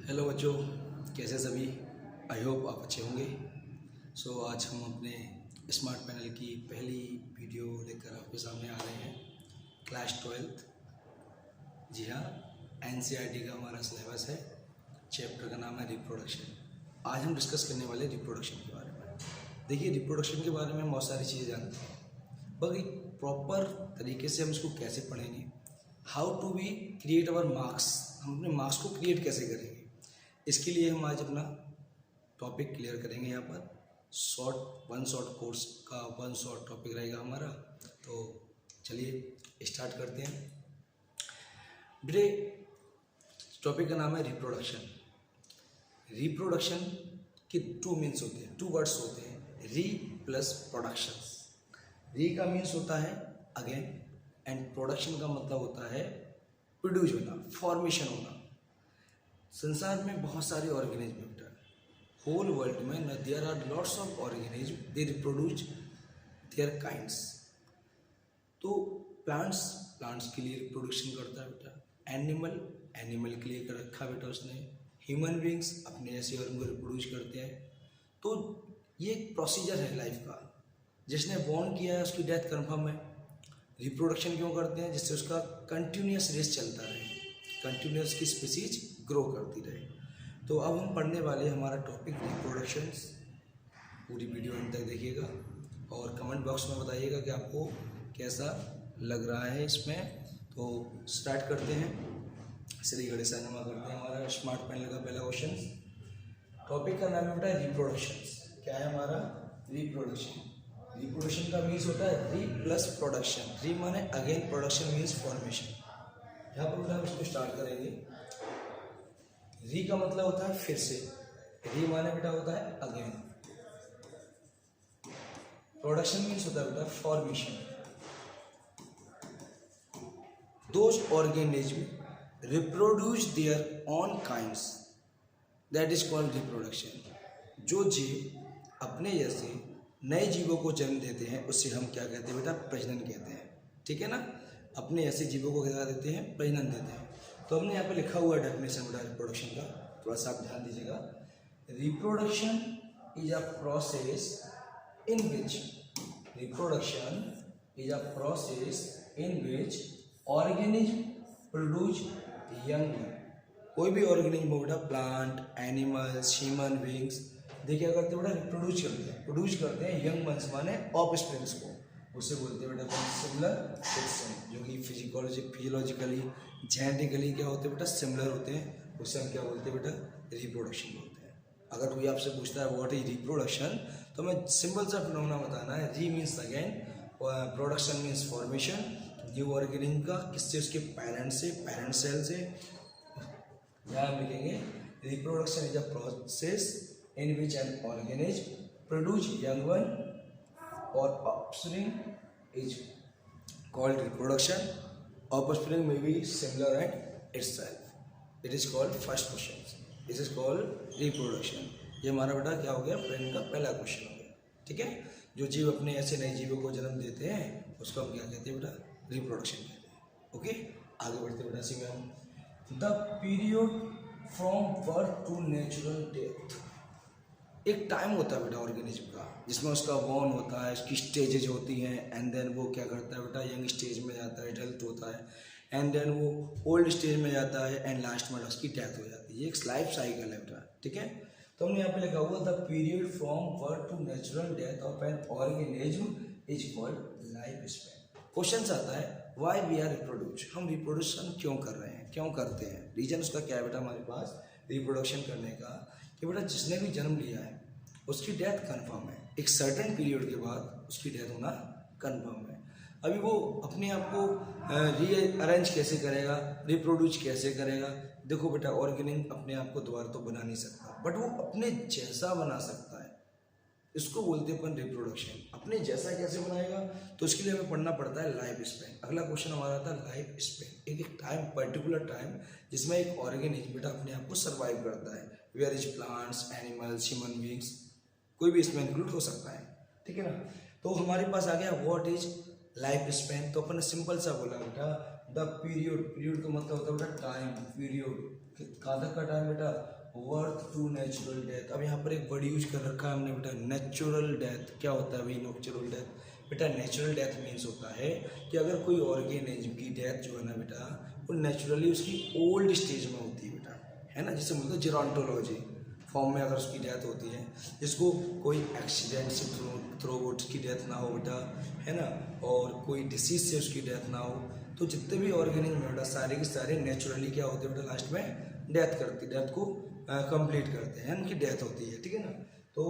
Hello बच्चों, कैसे सभी। आई होप आप अच्छे होंगे। आज हम अपने स्मार्ट पैनल की पहली वीडियो लेकर आपके सामने आ रहे हैं। क्लास 12th, जी हाँ, एनसीईआरटी का हमारा सिलेबस है। चैप्टर का नाम है रिप्रोडक्शन। आज हम डिस्कस करने वाले रिप्रोडक्शन के बारे में। देखिए, रिप्रोडक्शन के बारे में हम बहुत सारी चीज़ें जानते हैं, पर एक प्रॉपर तरीके से हम इसको कैसे पढ़ेंगे, how to we create our marks, हम अपने मार्क्स को क्रिएट कैसे करेंगे, इसके लिए हम आज अपना टॉपिक क्लियर करेंगे। यहाँ पर वन शॉर्ट कोर्स का वन शॉर्ट टॉपिक रहेगा हमारा। तो चलिए स्टार्ट करते हैं। बेटे, टॉपिक का नाम है रिप्रोडक्शन। रिप्रोडक्शन के टू मीन्स होते हैं, टू वर्ड्स होते हैं, री प्लस प्रोडक्शन। री का मीन्स होता है अगेन, एंड प्रोडक्शन का मतलब होता है प्रोड्यूस होना, फॉर्मेशन होना। संसार में बहुत सारे ऑर्गेनिज्म हैं। होल वर्ल्ड में there are lots of organism, they reproduce their kinds. तो प्लांट्स के लिए रिप्रोडक्शन करता है बेटा। एनिमल के लिए कर रखा बेटा उसने। ह्यूमन बींग्स अपने जैसे और उनको रिप्रोड्यूस करते हैं। तो ये एक प्रोसीजर है लाइफ का। जिसने बॉर्न किया है उसकी डेथ कन्फर्म है। रिप्रोडक्शन क्यों करते हैं? जिससे उसका कंटिन्यूस रेस चलता रहे, कंटिन्यूस की स्पीसीज ग्रो करती रहे। तो अब हम पढ़ने वाले हमारा टॉपिक रिप्रोडक्शंस। पूरी वीडियो अंत तक देखिएगा और कमेंट बॉक्स में बताइएगा कि आपको कैसा लग रहा है इसमें। तो स्टार्ट करते हैं। श्री गणेश नमा करते हैं। हमारा स्मार्ट पैनल का पहला क्वेश्चन, टॉपिक का नाम होता है रिप्रोडक्शंस। क्या है हमारा? रिप्रोडक्शन। रिप्रोडक्शन का मीन्स होता है री प्लस प्रोडक्शन। री माने अगेन, प्रोडक्शन मीन्स फॉर्मेशन। यहाँ पर हम इसको स्टार्ट करेंगे। री का मतलब होता है फिर से। री माने बेटा होता है अगेन। प्रोडक्शन मीन्स होता है बेटा formation. Those organism reproduce their own kinds, that is called reproduction. जो जीव अपने जैसे नए जीवों को जन्म देते हैं उससे हम क्या कहते हैं बेटा? प्रजनन कहते हैं। ठीक है ना? अपने ऐसे जीवों को क्या देते हैं? प्रजनन देते हैं। तो हमने यहाँ पे लिखा हुआ है डेफिनेशन बेटा रिप्रोडक्शन का, थोड़ा सा आप ध्यान दीजिएगा। Reproduction is a process in which organism produce young. कोई भी ऑर्गेनिज्म हो बेटा, प्लांट, एनिमल्स, ह्यूमन बींग्स, देखिए क्या करते हैं बेटा? प्रोड्यूस करते हैं यंग वंस माने ऑफ स्प्रिंग्स को। उसे बोलते हैं बेटा सिमिलर सिस्टम, जो कि फिजियोलॉजिकली जेनेटिकली क्या होते हैं बेटा? सिमिलर होते हैं। उसे हम क्या बोलते हैं बेटा? रिप्रोडक्शन बोलते हैं। अगर कोई आपसे पूछता है व्हाट इज रिप्रोडक्शन, तो हमें सिंपल सा फिनोमेना बताना है। री means again, production means formation. New organism का किससे? उसके पेरेंट से, पेरेंट सेल से। यहाँ मिलेंगे reproduction is a process in which an organism produce young one or offspring is called reproduction. Offspring may be similar at itself. It is called first question. This is called reproduction. ये हमारा बेटा क्या हो गया? Brain का पहला question हो गया। ठीक है? जो जीव अपने ऐसे नए जीवों को जन्म देते हैं उसको हम क्या कहते हैं बेटा? रिप्रोडक्शन कहते हैं। ओके, आगे बढ़ते बेटा। सी में हम the period from birth to natural death. एक टाइम होता है बेटा ऑर्गेनिज्म का, जिसमें उसका बॉर्न होता है, उसकी स्टेजेज होती हैं, एंड देन वो क्या करता है बेटा? यंग स्टेज में जाता है, एडल्ट होता है, एंड देन वो ओल्ड स्टेज में जाता है, एंड लास्ट में उसकी डेथ हो जाती है। ये एक लाइफ साइकिल है बेटा। ठीक है? तो हमने यहाँ पे लिखा हुआ the period from birth to natural death of an organism is called life span. Question आता है वाई वी आर रिप्रोड्यूस। हम रिप्रोडक्शन क्यों कर रहे हैं, क्यों करते हैं? रीजन उसका क्या है बेटा हमारे पास रिप्रोडक्शन करने का? कि बेटा जिसने भी जन्म लिया है उसकी डेथ कंफर्म है। एक सर्टेन पीरियड के बाद उसकी डेथ होना कंफर्म है। अभी वो अपने आप को रीअरेंज कैसे करेगा, रिप्रोड्यूस कैसे करेगा? देखो बेटा, ऑर्गेनिज्म अपने आप को दोबारा तो बना नहीं सकता, बट वो अपने जैसा बना सकता है। इसको बोलते हैं अपन रिप्रोडक्शन। अपने जैसा कैसे बनाएगा? तो उसके लिए हमें पढ़ना पड़ता है लाइफ स्पैन। अगला क्वेश्चन हमारा था लाइफ स्पैन। एक टाइम, पर्टिकुलर टाइम जिसमें एक ऑर्गेनिज्म बेटा अपने आप को सर्वाइव करता है। Where is plants, animals, human beings, कोई भी इसमें इंक्लूड हो सकता है। ठीक है ना? तो हमारे पास आ गया व्हाट इज लाइफ स्पैन। तो अपन ने सिंपल सा बोला बेटा द पीरियड। पीरियड का मतलब होता है बेटा टाइम, पीरियड। कहाँ तक का टाइम बेटा, वर्थ टू नेचुरल डेथ। अब यहाँ पर एक वर्ड यूज कर रखा है हमने बेटा, नेचुरल डेथ। क्या होता है भाई नेचुरल डेथ? बेटा नेचुरल डेथ मीन्स होता है कि अगर कोई ऑर्गेनिज्म की डेथ जो है ना बेटा, वो नेचुरली उसकी ओल्ड स्टेज में होती है बेटा, है ना, जिसे बोलते हैं जेरोंटोलॉजी फॉर्म में अगर उसकी डेथ होती है, जिसको कोई एक्सीडेंट से थ्रू उसकी डेथ ना हो बेटा, है ना, और कोई डिसीज से उसकी डेथ ना हो, तो जितने भी ऑर्गेनिज्म है बेटा सारे के सारे नेचुरली क्या होते हैं बेटा, लास्ट में डेथ को कंप्लीट करते हैं, उनकी डेथ होती है, ठीक है ना। तो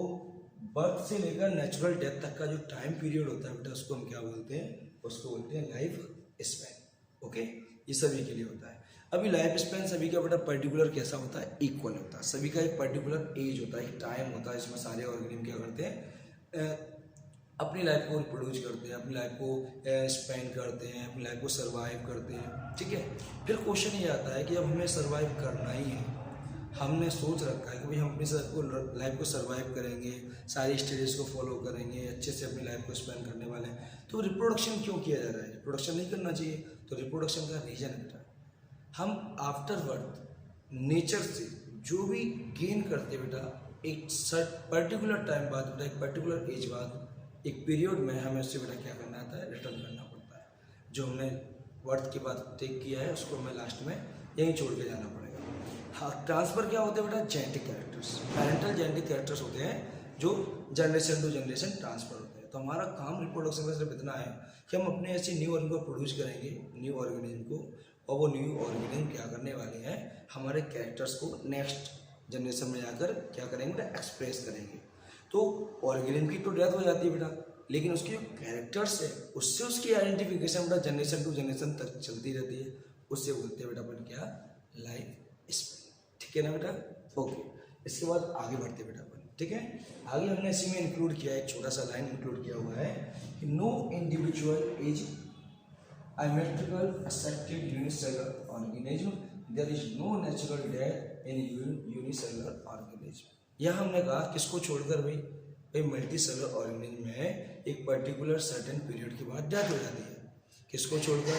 बर्थ से लेकर नेचुरल डेथ तक का जो टाइम पीरियड होता है बेटा, उसको हम क्या बोलते हैं, उसको बोलते हैं लाइफ स्पैन। ओके, ये सभी के लिए होता है। अभी लाइफ स्पैन सभी का बेटा पर्टिकुलर कैसा होता है, इक्वल होता है। सभी का एक पर्टिकुलर एज होता है, एक टाइम होता है, इसमें सारे ऑर्गेनिज्म क्या करते हैं, अपनी लाइफ को रिप्रोड्यूस करते हैं, अपनी लाइफ को स्पेंड करते हैं, अपनी लाइफ को सर्वाइव करते हैं, ठीक है। फिर क्वेश्चन ये आता है कि अब हमें सर्वाइव करना ही है, हमने सोच रखा है कि भाई हम अपनी लाइफ को सर्वाइव करेंगे, सारी स्टेजेस को फॉलो करेंगे, अच्छे से अपनी लाइफ को स्पेंड करने वाले हैं, तो रिप्रोडक्शन क्यों किया जा रहा है? रिप्रोडक्शन नहीं करना चाहिए। तो रिप्रोडक्शन का रीजन है बेटा, हम आफ्टर बर्थ नेचर से जो भी गेन करते बेटा, एक पर्टिकुलर टाइम बाद बेटा, एक पर्टिकुलर एज बाद, एक पीरियड में हमें उससे बेटा क्या करना आता है, रिटर्न करना पड़ता है। जो हमने बर्थ के बाद टेक किया है उसको हमें लास्ट में यहीं छोड़ के जाना पड़ेगा। हाँ, ट्रांसफर क्या होते हैं बेटा, genetic characters, parental genetic characters होते हैं जो जनरेशन टू जनरेशन ट्रांसफर होते हैं। तो हमारा काम रिप्रोडक्शन का सिर्फ इतना है कि हम अपने ऐसे न्यू ऑर्गेनिज्म को प्रोड्यूस करेंगे, न्यू ऑर्गेनिज्म को, और वो न्यू ऑर्गेनिज्म क्या करने वाले हैं, हमारे कैरेक्टर्स को नेक्स्ट जनरेशन में जाकर क्या करेंगे बेटा, एक्सप्रेस करेंगे। तो ऑर्गेनिज्म की तो डेथ हो जाती है बेटा, लेकिन उसके जो कैरेक्टर्स है उससे उसकी आइडेंटिफिकेशन बेटा जनरेशन टू जनरेशन तक चलती रहती है, उससे बोलते हैं बेटा अपन क्या, लाइफ स्पैन। ठीक है ना बेटा, ओके। इसके बाद आगे बढ़ते बेटा अपन, ठीक है। आगे हमने इसी में इंक्लूड किया है, एक छोटा सा लाइन इंक्लूड किया हुआ है कि no individual is asymmetrical asexual unicellular organism, there is no natural death in unicellular organism। यह हमने कहा किसको छोड़कर भाई, मल्टी सेलुलर ऑर्गेनिज्म में एक पर्टिकुलर सर्टेन पीरियड के बाद डेथ हो जाती है। किसको छोड़कर,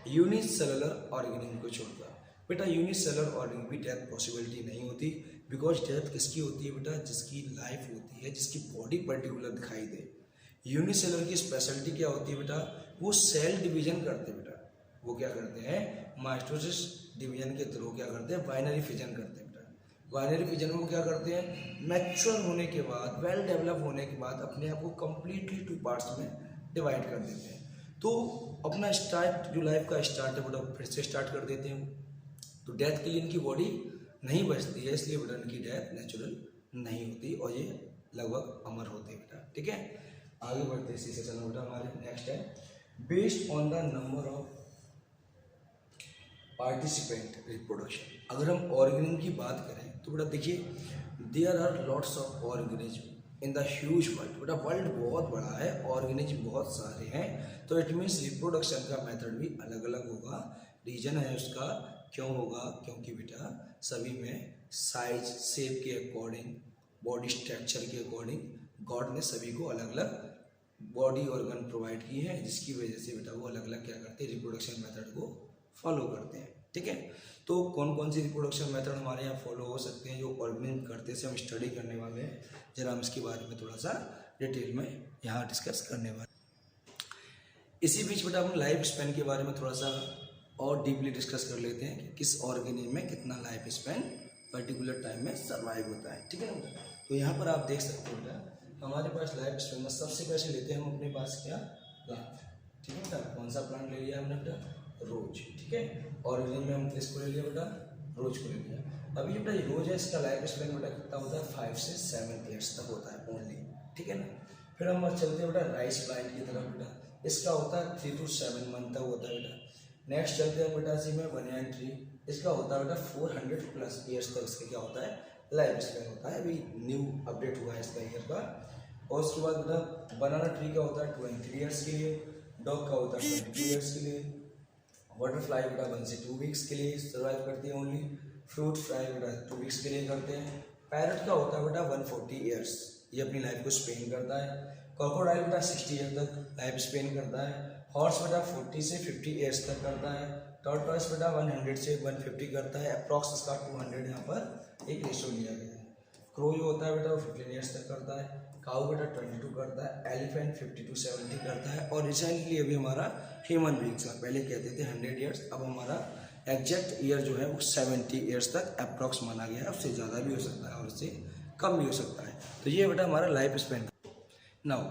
यूनिसेलुलर ऑर्गेनिज्म को छोड़कर। बेटा यूनिसेलुलर ऑर्गेनिज्म की डेथ पॉसिबिलिटी नहीं होती, बिकॉज डेथ किसकी होती है बेटा, जिसकी लाइफ होती है, जिसकी बॉडी पर्टिकुलर दिखाई दे। यूनिसेलुलर की स्पेशलिटी क्या होती है बेटा, वो सेल डिवीजन करते हैं बेटा, वो क्या करते हैं, माइटोसिस डिवीजन के थ्रू क्या करते हैं, बाइनरी फिजन करते हैं बेटा। बाइनरी फिजन में वो क्या करते हैं, मैच्योर होने के बाद, वेल डेवलप होने के बाद अपने आप को कंप्लीटली टू पार्ट्स में डिवाइड कर देते हैं। तो अपना स्टार्ट जो लाइफ का स्टार्ट है बेटा फिर से स्टार्ट कर देते हैं। तो डेथ के लिए इनकी बॉडी नहीं बचती है, इसलिए बेटा इनकी डेथ नेचुरल नहीं होती और ये लगभग अमर होते हैं बेटा, ठीक है। आगे बढ़ते इसी से चलो बेटा, हमारे नेक्स्ट है based on the number of participant reproduction. अगर हम ऑर्गेनिज्म की बात करें तो बेटा देखिए, there are lots of organism in the huge world. World वर्ल्ड बहुत बड़ा है, ऑर्गेनिज्म बहुत सारे हैं, तो इट मीन्स रिप्रोडक्शन का मेथड भी अलग अलग होगा। रीजन है उसका क्यों होगा, क्योंकि बेटा सभी में साइज शेप के अकॉर्डिंग, बॉडी स्ट्रक्चर के अकॉर्डिंग गॉड ने सभी को अलग अलग बॉडी ऑर्गन प्रोवाइड की है, जिसकी वजह से बेटा वो अलग अलग क्या करते हैं, रिप्रोडक्शन मेथड को फॉलो करते हैं, ठीक है। तो कौन कौन सी रिप्रोडक्शन मेथड हमारे यहाँ फॉलो हो सकते हैं जो ऑर्गेनिज्म करते हैं, हम स्टडी करने वाले हैं। जरा हम इसके बारे में थोड़ा सा डिटेल में यहाँ डिस्कस करने वाले। इसी बीच बेटा हम लाइफ स्पैन के बारे में थोड़ा सा और डीपली डिस्कस कर लेते हैं कि किस ऑर्गेनिज्म में कितना लाइफ स्पैन पर्टिकुलर टाइम में सर्वाइव होता है, ठीक है ना। तो यहाँ पर आप देख सकते हो बेटा, हमारे पास लाइफ स्पैन में सबसे पहले लेते हैं हम अपने पास क्या, प्लांट, ठीक है बेटा। कौन सा प्लांट ले लिया हमने बेटा, रोज, ठीक है। ऑरिजिन में हम किसको ले लिया बेटा, रोज को ले लिया। अभी बेटा ये रोज है, इसका लाइफ स्पैन बेटा कितना होता है, 5 से 7 ईयर्स तक होता है ओनली, ठीक है ना। फिर हम चलते हैं बेटा राइस प्लांट की तरफ बेटा, इसका होता है 3 to 7 मंथ तक होता है बेटा। नेक्स्ट चलते हैं बेटा इसी में बनियान ट्री, इसका होता है बेटा 400+ ईयर्स तक इसका क्या होता है, लाइफ स्पैन होता है। अभी न्यू अपडेट हुआ है इसका ईयर का। और उसके बाद बेटा बनाना ट्री का होता है 20 ईयर्स के लिए, डॉग का होता है 22 ईयर्स के लिए, बटरफ्लाई बेटा 1 से 2 वीक्स के लिए सर्वाइव करती है ओनली, फ्रूट फ्लाई बेटा 2 वीक्स के लिए करते हैं। पैरट का होता है बेटा 140 ईयर्स, ये अपनी लाइफ को स्पेन करता है। क्रोकोडाइल बेटा 60 ईयर तक लाइफ स्पेन करता है। हॉर्स बेटा 40 से 50 ईयर्स तक करता है। टॉर्टॉइस बेटा 100 से 150 करता है, अप्रॉक्स इसका 200 यहाँ पर एक रेशो लिया गया है। क्रो जो होता है बेटा वो 15 ईयर्स तक करता है, काऊ बेटा 22 करता है, एलिफेंट 50 to 70 करता है, और रिसेंटली अभी हमारा ह्यूमन बींग्स का, पहले कहते थे 100 ईयर्स, अब हमारा एग्जैक्ट ईयर जो है वो 70 ईयर्स तक अप्रॉक्स माना गया है। उससे ज़्यादा भी हो सकता है और उससे कम भी हो सकता है। तो ये बेटा हमारा लाइफ स्पेन। नाउ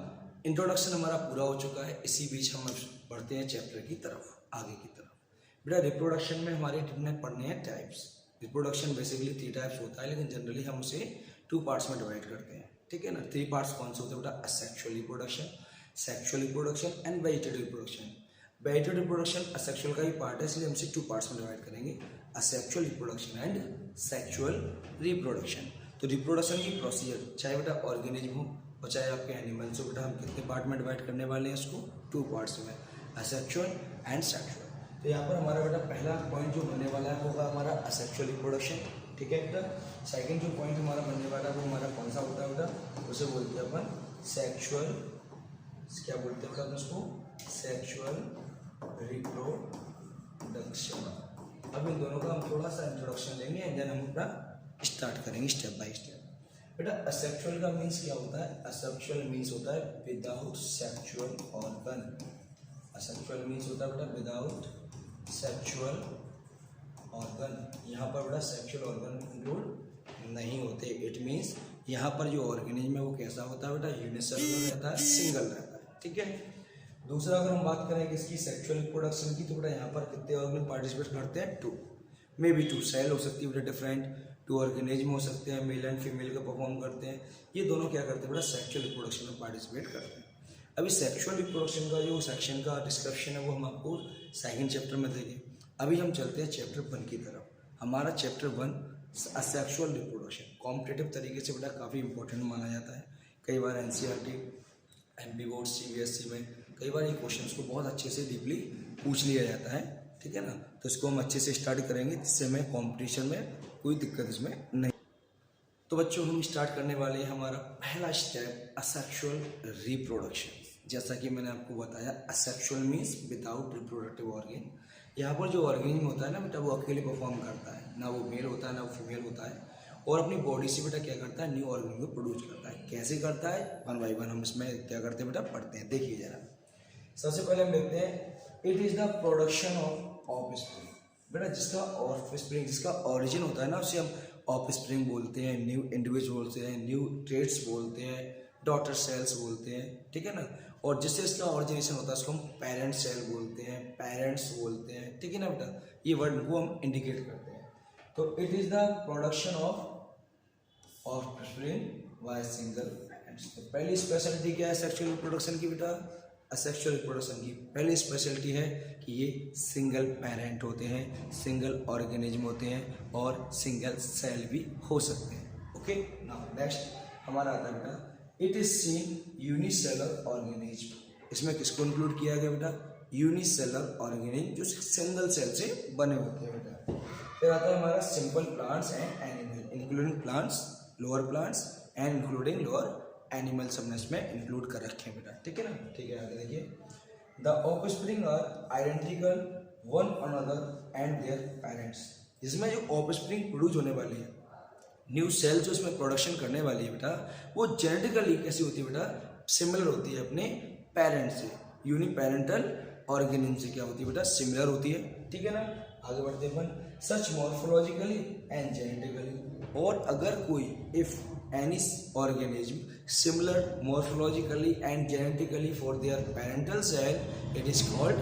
इंट्रोडक्शन हमारा पूरा हो चुका है, इसी बीच हम बढ़ते हैं चैप्टर की तरफ, आगे की तरफ। बेटा रिप्रोडक्शन में हमारे कितने पढ़ने हैं टाइप्स। रिप्रोडक्शन बेसिकली 3 टाइप्स होता है, लेकिन जनरली हम उसे 2 पार्ट्स में डिवाइड करते हैं, ठीक है ना। 3 पार्ट्स कौन से होते हैं बेटा, asexual reproduction, sexual reproduction and vegetative reproduction. Vegetative reproduction asexual का ही पार्ट है, इसलिए हम इसे 2 पार्ट्स में डिवाइड करेंगे, asexual reproduction and sexual reproduction. तो रिप्रोडक्शन की प्रोसीजर चाहे बेटा ऑर्गेनिज्म हो और चाहे आपके एनिमल्स हो, बेटा हम कितने पार्ट में डिवाइड करने वाले हैं इसको, 2 पार्ट्स में, असेक्सुअल एंड सेक्सुअल। तो यहाँ पर हमारा बेटा पहला पॉइंट जो बनने वाला है होगा हमारा असेक्सुअल रिप्रोडक्शन, ठीक है बेटा। सेकंड जो पॉइंट हमारा बनने वाला है वो हमारा कौन सा होता है बेटा, उसे बोलते हैं अपन सेक्सुअल, क्या बोलते हैं बेटा उसको, सेक्सुअल रिप्रोडक्शन। अब इन दोनों का हम थोड़ा सा इंट्रोडक्शन लेंगे एंड देन हम अपना स्टार्ट करेंगे स्टेप बाय स्टेप। बेटा असेक्सुअल का मीन्स क्या होता है, असेक्सुअल मीन्स होता है without sexual organ. Asexual means होता है बेटा विदाउट सेक्सुअल ऑर्गन। यहाँ पर बेटा सेक्सुअल ऑर्गन इंक्लूड नहीं होते। इट मीन्स यहाँ पर जो ऑर्गेनिज्म है वो कैसा होता है बेटा, यूनिसेलुलर रहता है, सिंगल रहता है, ठीक है। दूसरा अगर हम बात करें किसकी, सेक्सुअल रिप्रोडक्शन की, तो बेटा यहाँ पर कितने ऑर्गन पार्टिसिपेट करते हैं, 2, मे बी 2 सेल हो सकती है बेटा डिफरेंट, 2 ऑर्गेनिज्म हो सकते हैं, मेल एंड फीमेल का परफॉर्म करते हैं। ये दोनों क्या करते हैं बेटा, सेक्सुअल रिप्रोडक्शन में पार्टिसिपेट करते हैं। अभी सेक्सुअल रिप्रोडक्शन का जो सेक्शन का डिस्क्रिप्शन है वो हम आपको सेकंड चैप्टर में देंगे। अभी हम चलते हैं चैप्टर 1 की तरफ। हमारा चैप्टर 1 असेक्सुअल रिप्रोडक्शन कॉम्पिटिटिव तरीके से बेटा काफ़ी इंपॉर्टेंट माना जाता है। कई बार एनसीईआरटी, एमपी बोर्ड, सीबीएसई में कई बार ये क्वेश्चंस को बहुत अच्छे से डीपली पूछ लिया जाता है, ठीक है ना। तो इसको हम अच्छे से स्टार्ट करेंगे जिससे हमें कॉम्पिटिशन में कोई दिक्कत इसमें नहीं। तो बच्चों हम स्टार्ट करने वाले हैं हमारा पहला स्टेप, असेक्सुअल रिप्रोडक्शन। जैसा कि मैंने आपको बताया, asexual means without reproductive organ. यहाँ पर जो ऑर्गेनिज्म होता है ना बेटा वो अकेले परफॉर्म करता है, ना वो मेल होता है ना वो फीमेल होता है, और अपनी बॉडी से बेटा क्या करता है, न्यू ऑर्गेनिज्म को प्रोड्यूस करता है। कैसे करता है, 1 by 1 हम इसमें क्या करते हैं बेटा पढ़ते हैं, देखिए जरा। सबसे पहले हम देखते हैं, it is the production of offspring. बेटा जिसका ऑफस्प्रिंग, जिसका ऑरिजिन होता है ना उसे हम ऑफस्प्रिंग बोलते हैं, न्यू इंडिविजुअल बोलते हैं, न्यू ट्रेड्स बोलते हैं, डॉटर सेल्स बोलते हैं, ठीक है ना। और जिससे इसका ऑरिजिनेशन होता है उसको हम पेरेंट सेल बोलते हैं, पेरेंट्स बोलते हैं, ठीक है ना बेटा। ये वर्ड को हम इंडिकेट करते हैं। तो it is the production of offspring by single parents. तो पहली स्पेशलिटी क्या है सेक्सुअल रिप्रोडक्शन की बेटा, असेक्सुअल रिप्रोडक्शन की पहली स्पेशलिटी है कि ये सिंगल पेरेंट होते हैं, सिंगल ऑर्गेनिज्म होते हैं और सिंगल सेल भी हो सकते हैं। ओके, नाउ नेक्स्ट हमारा आता है बेटा, it is seen unicellular organism. इसमें किसको इंक्लूड किया गया बेटा, यूनिसेलर ऑर्गेनिज्म जो सिंगल सेल से बने होते हैं बेटा। फिर आता है हमारा simple plants and animal, including plants, lower plants and including lower animals हमने इसमें इंक्लूड कर रखे हैं बेटा, ठीक है ना। ठीक है, आगे देखिए, the offspring are identical one another and their parents. इसमें जो ऑफस्प्रिंग प्रोड्यूस होने वाली है, न्यू सेल जो इसमें प्रोडक्शन करने वाली है बेटा, वो जेनेटिकली कैसी होती है बेटा, सिमिलर होती है अपने पेरेंट से। यूनिपेरेंटल ऑर्गेनिज्म से क्या होती है बेटा, सिमिलर होती है, ठीक है ना। आगे बढ़ते अपन, सच मॉर्फोलॉजिकली एंड जेनेटिकली। और अगर कोई if any organism similar morphologically and genetically for their parental cell, it is called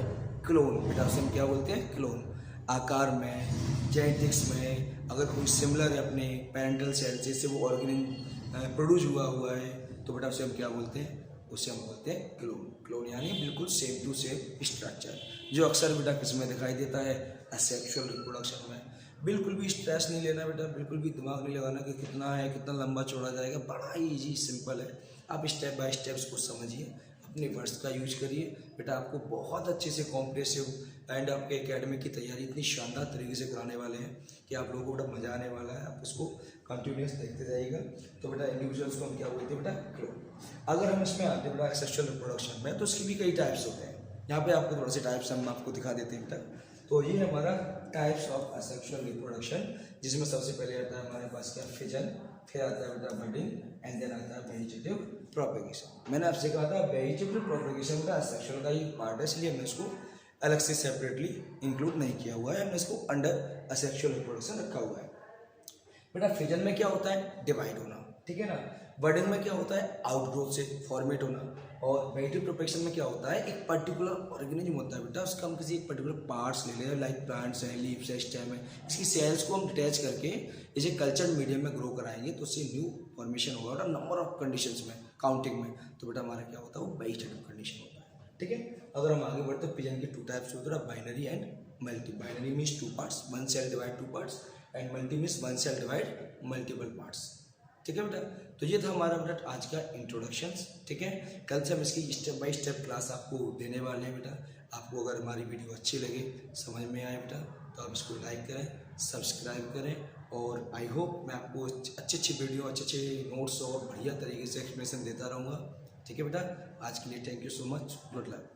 clone. बेटा उसे हम क्या बोलते हैं, क्लोन। आकार में, जेनेटिक्स में अगर कोई सिमिलर है अपने पेरेंटल सेल से वो ऑर्गेनिज्म प्रोड्यूस हुआ है, तो बेटा उसे हम क्या बोलते हैं, उसे हम बोलते हैं क्लोन। क्लोन यानी बिल्कुल सेम टू सेम स्ट्रक्चर, जो अक्सर बेटा किस में दिखाई देता है, असेक्सुअल रिप्रोडक्शन में। बिल्कुल भी स्ट्रेस नहीं लेना बेटा, बिल्कुल भी दिमाग नहीं लगाना कि कितना है, कितना लंबा चौड़ा जाएगा, बड़ा ही ईजी सिंपल है। आप स्टेप बाय स्टेप को समझिए, अपने वर्ड्स का यूज करिए बेटा, आपको बहुत अच्छे से कॉम्प्रिहेंसिव एंड आपके एकेडमिक की तैयारी इतनी शानदार तरीके से कराने वाले हैं कि आप लोगों को बड़ा मजा आने वाला है। आप उसको कंटिन्यूस देखते जाइएगा। तो बेटा इंडिविजुअल्स को हम क्या बोलते हैं बेटा, क्लोन। अगर हम इसमें आते हैं बेटा सेक्सुअल रिप्रोडक्शन में, तो उसकी भी कई टाइप्स होते हैं। यहाँ पे आपको थोड़े से टाइप्स हम आपको दिखा देते हैं बेटा। तो ये हमारा टाइप्स ऑफ असेक्सुअल रिप्रोडक्शन, जिसमें सबसे पहले आता है हमारे पास क्या, फिजन, फिर आता है बेटा बडिंग, एंड देन आता है वेजिटेटिव प्रोपेगेशन। मैंने आपसे कहा था वेजिटेटिव प्रोपेगेशन का असेक्सुअल का ही पार्ट है, इसलिए हमने इसको अलग से सेपरेटली इंक्लूड नहीं किया हुआ है, हमने इसको अंडर असेक्सुअल रिप्रोडक्शन रखा हुआ है। बेटा फिजन में क्या होता है, डिवाइड होना, ठीक है ना। बर्डिंग में क्या होता है, आउटग्रोथ से फॉर्मेट होना। और वेजिटेटिव प्रोपेगेशन में क्या होता है, एक पर्टिकुलर ऑर्गेनिज्म होता है बेटा, उसका हम किसी एक पर्टिकुलर पार्ट्स ले लें, लाइक प्लांट्स हैं, लीव्स है, स्टेम है, इसकी सेल्स को हम डिटैच करके इसे कल्चर्ड मीडियम में ग्रो कराएंगे तो उससे न्यू फॉर्मेशन होगा और नंबर ऑफ कंडीशंस में, काउंटिंग में, तो बेटा हमारा क्या होता है, वो वेजिटेटिव कंडीशन होता है, ठीक है। अगर हम आगे बढ़ते हैं, पिजन के टू टाइप्स होते हैं, binary and multi. Binary means two parts, one cell divide two parts, and multi means one cell divide multiple parts, ठीक है बेटा। तो ये था हमारा बेटा आज का इंट्रोडक्शंस, ठीक है। कल से हम इसकी स्टेप बाय स्टेप क्लास आपको देने वाले हैं बेटा। आपको अगर हमारी वीडियो अच्छी लगे, समझ में आए बेटा, तो आप इसको लाइक करें, सब्सक्राइब करें, और आई होप मैं आपको अच्छी वीडियो, अच्छे नोट्स और बढ़िया तरीके से एक्सप्लेनेशन देता रहूँगा, ठीक है बेटा। आज के लिए thank you so much, good luck.